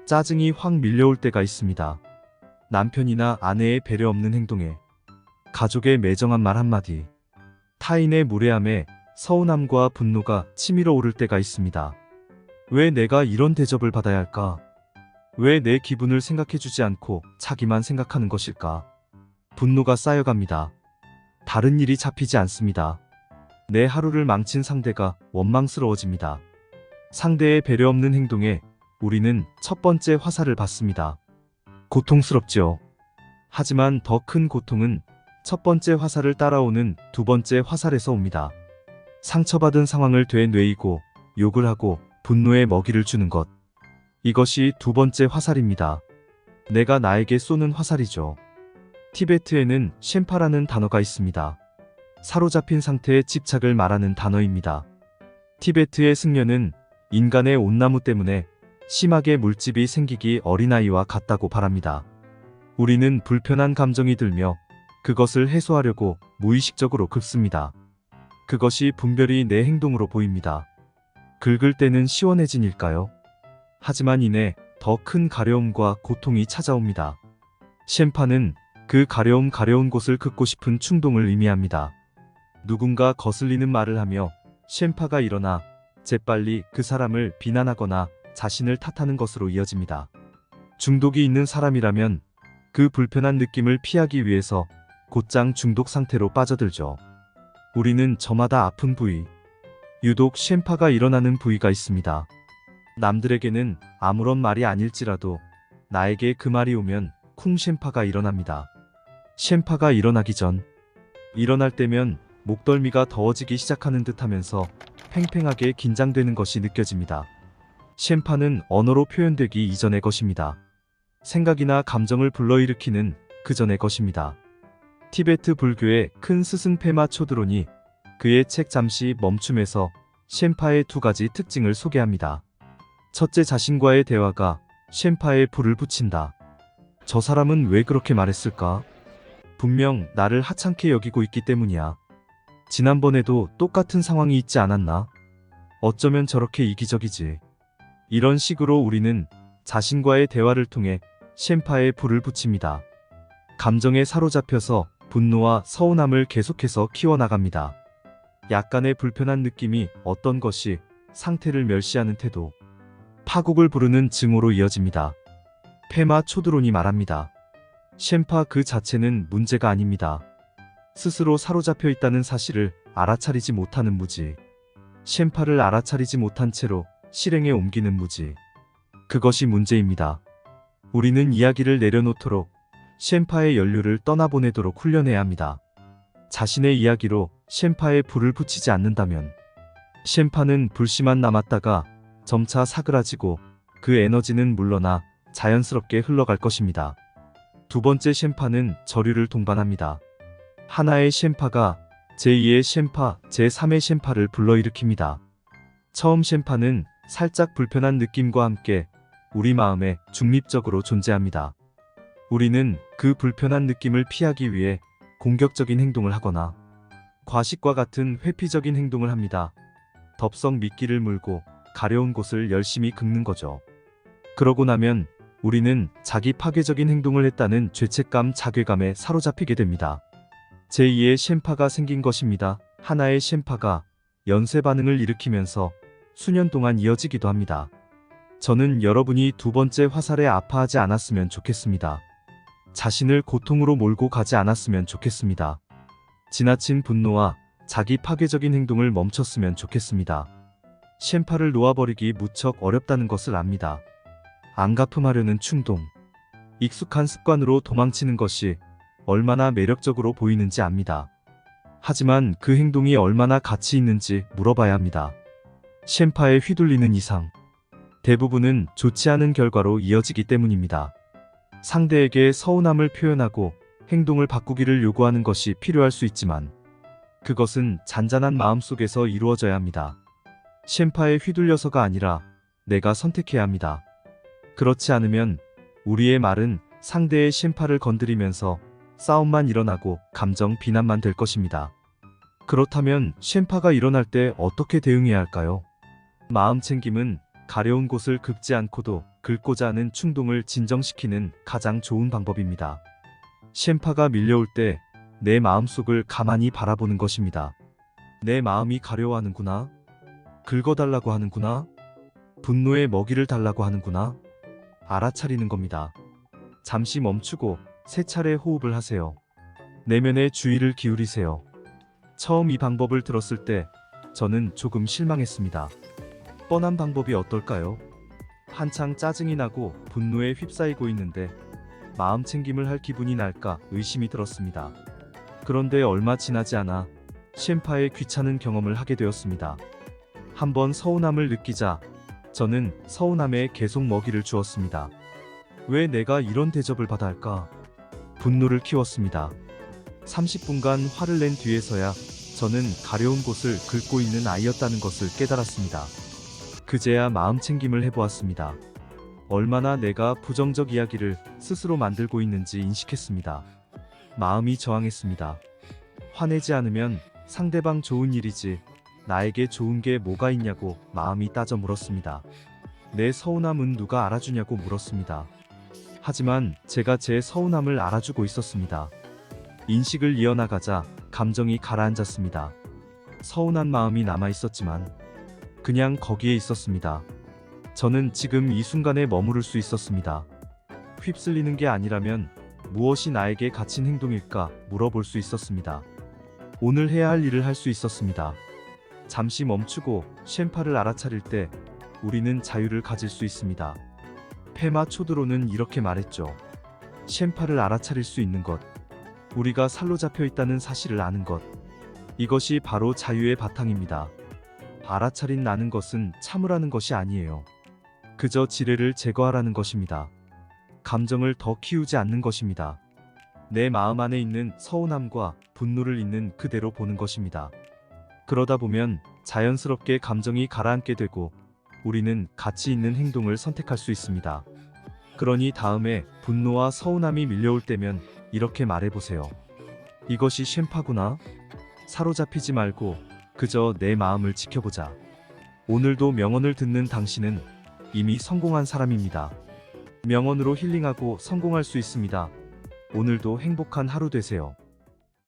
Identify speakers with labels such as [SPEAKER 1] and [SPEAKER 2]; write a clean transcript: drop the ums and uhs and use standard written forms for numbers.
[SPEAKER 1] 짜증이 확 밀려올 때가 있습니다. 남편이나 아내의 배려 없는 행동에, 가족의 매정한 말 한마디, 타인의 무례함에 서운함과 분노가 치밀어 오를 때가 있습니다. 왜 내가 이런 대접을 받아야 할까? 왜 내 기분을 생각해주지 않고 자기만 생각하는 것일까? 분노가 쌓여갑니다. 다른 일이 잡히지 않습니다. 내 하루를 망친 상대가 원망스러워집니다. 상대의 배려 없는 행동에 우리는 첫 번째 화살을 받습니다. 고통스럽죠. 하지만 더 큰 고통은 첫 번째 화살을 따라오는 두 번째 화살에서 옵니다. 상처받은 상황을 되뇌이고 욕을 하고 분노에 먹이를 주는 것. 이것이 두 번째 화살입니다. 내가 나에게 쏘는 화살이죠. 티베트에는 셴파라는 단어가 있습니다. 사로잡힌 상태의 집착을 말하는 단어입니다. 티베트의 승려는 인간의 온나무 때문에 심하게 물집이 생기기 어린아이와 같다고 말합니다. 우리는 불편한 감정이 들며 그것을 해소하려고 무의식적으로 긁습니다. 그것이 분별이 내 행동으로 보입니다. 긁을 때는 시원해진 일까요? 하지만 이내 더 큰 가려움과 고통이 찾아옵니다. 셴파는 그 가려운 곳을 긁고 싶은 충동을 의미합니다. 누군가 거슬리는 말을 하며 셴파가 일어나 재빨리 그 사람을 비난하거나 자신을 탓하는 것으로 이어집니다. 중독이 있는 사람이라면 그 불편한 느낌을 피하기 위해서 곧장 중독 상태로 빠져들죠. 우리는 저마다 아픈 부위, 유독 셴파가 일어나는 부위가 있습니다. 남들에게는 아무런 말이 아닐지라도 나에게 그 말이 오면 쿵 셴파가 일어납니다. 셴파가 일어나기 전, 일어날 때면 목덜미가 더워지기 시작하는 듯 하면서 팽팽하게 긴장되는 것이 느껴집니다. 셴파는 언어로 표현되기 이전의 것입니다. 생각이나 감정을 불러일으키는 그 전의 것입니다. 티베트 불교의 큰 스승 페마 초드론이 그의 책 잠시 멈춤에서 셴파의 두 가지 특징을 소개합니다. 첫째, 자신과의 대화가 셴파에 불을 붙인다. 저 사람은 왜 그렇게 말했을까? 분명 나를 하찮게 여기고 있기 때문이야. 지난번에도 똑같은 상황이 있지 않았나? 어쩌면 저렇게 이기적이지. 이런 식으로 우리는 자신과의 대화를 통해 셴파에 불을 붙입니다. 감정에 사로잡혀서 분노와 서운함을 계속해서 키워나갑니다. 약간의 불편한 느낌이 어떤 것이 상태를 멸시하는 태도, 파국을 부르는 증오로 이어집니다. 페마 초드론이 말합니다. 셴파 그 자체는 문제가 아닙니다. 스스로 사로잡혀 있다는 사실을 알아차리지 못하는 무지. 셴파를 알아차리지 못한 채로 실행에 옮기는 무지. 그것이 문제입니다. 우리는 이야기를 내려놓도록 셴파의 연료를 떠나보내도록 훈련해야 합니다. 자신의 이야기로 셴파에 불을 붙이지 않는다면 셴파는 불씨만 남았다가 점차 사그라지고 그 에너지는 물러나 자연스럽게 흘러갈 것입니다. 두 번째 셴파는 저류를 동반합니다. 하나의 셴파가 제2의 셴파, 제3의 셴파를 불러일으킵니다. 처음 셴파는 살짝 불편한 느낌과 함께 우리 마음에 중립적으로 존재합니다. 우리는 그 불편한 느낌을 피하기 위해 공격적인 행동을 하거나 과식과 같은 회피적인 행동을 합니다. 덥석 미끼를 물고 가려운 곳을 열심히 긁는 거죠. 그러고 나면 우리는 자기 파괴적인 행동을 했다는 죄책감, 자괴감에 사로잡히게 됩니다. 제2의 셴파가 생긴 것입니다. 하나의 셴파가 연쇄 반응을 일으키면서 수년 동안 이어지기도 합니다. 저는 여러분이 두 번째 화살에 아파하지 않았으면 좋겠습니다. 자신을 고통으로 몰고 가지 않았으면 좋겠습니다. 지나친 분노와 자기 파괴적인 행동을 멈췄으면 좋겠습니다. 셴파를 놓아버리기 무척 어렵다는 것을 압니다. 안갚음하려는 충동, 익숙한 습관으로 도망치는 것이 얼마나 매력적으로 보이는지 압니다. 하지만 그 행동이 얼마나 가치 있는지 물어봐야 합니다. 셴파에 휘둘리는 이상, 대부분은 좋지 않은 결과로 이어지기 때문입니다. 상대에게 서운함을 표현하고 행동을 바꾸기를 요구하는 것이 필요할 수 있지만 그것은 잔잔한 마음속에서 이루어져야 합니다. 셴파에 휘둘려서가 아니라 내가 선택해야 합니다. 그렇지 않으면 우리의 말은 상대의 셴파를 건드리면서 싸움만 일어나고 감정 비난만 될 것입니다. 그렇다면 셴파가 일어날 때 어떻게 대응해야 할까요? 마음 챙김은 가려운 곳을 긁지 않고도 긁고자 하는 충동을 진정시키는 가장 좋은 방법입니다. 쉔파가 밀려올 때 내 마음속을 가만히 바라보는 것입니다. 내 마음이 가려워하는구나. 긁어달라고 하는구나. 분노의 먹이를 달라고 하는구나. 알아차리는 겁니다. 잠시 멈추고 세 차례 호흡을 하세요. 내면의 주의를 기울이세요. 처음 이 방법을 들었을 때 저는 조금 실망했습니다. 뻔한 방법이 어떨까요? 한창 짜증이 나고 분노에 휩싸이고 있는데 마음 챙김을 할 기분이 날까 의심이 들었습니다. 그런데 얼마 지나지 않아 쉔파의 귀찮은 경험을 하게 되었습니다. 한번 서운함을 느끼자 저는 서운함에 계속 먹이를 주었습니다. 왜 내가 이런 대접을 받아야 할까? 분노를 키웠습니다. 30분간 화를 낸 뒤에서야 저는 가려운 곳을 긁고 있는 아이였다는 것을 깨달았습니다. 그제야 마음 챙김을 해보았습니다. 얼마나 내가 부정적 이야기를 스스로 만들고 있는지 인식했습니다. 마음이 저항했습니다. 화내지 않으면 상대방 좋은 일이지 나에게 좋은 게 뭐가 있냐고 마음이 따져 물었습니다. 내 서운함은 누가 알아주냐고 물었습니다. 하지만 제가 제 서운함을 알아주고 있었습니다. 인식을 이어나가자 감정이 가라앉았습니다. 서운한 마음이 남아 있었지만 그냥 거기에 있었습니다. 저는 지금 이 순간에 머무를 수 있었습니다. 휩쓸리는 게 아니라면 무엇이 나에게 갇힌 행동일까 물어볼 수 있었습니다. 오늘 해야 할 일을 할 수 있었습니다. 잠시 멈추고 쉔파를 알아차릴 때 우리는 자유를 가질 수 있습니다. 페마 초드로는 이렇게 말했죠. 쉔파를 알아차릴 수 있는 것, 우리가 살로 잡혀 있다는 사실을 아는 것, 이것이 바로 자유의 바탕입니다. 알아차린 나는 것은 참으라는 것이 아니에요. 그저 지뢰를 제거하라는 것입니다. 감정을 더 키우지 않는 것입니다. 내 마음 안에 있는 서운함과 분노를 있는 그대로 보는 것입니다. 그러다 보면 자연스럽게 감정이 가라앉게 되고 우리는 가치 있는 행동을 선택할 수 있습니다. 그러니 다음에 분노와 서운함이 밀려올 때면 이렇게 말해보세요. 이것이 쉔파구나. 사로잡히지 말고 그저 내 마음을 지켜보자. 오늘도 명언을 듣는 당신은 이미 성공한 사람입니다. 명언으로 힐링하고 성공할 수 있습니다. 오늘도 행복한 하루 되세요.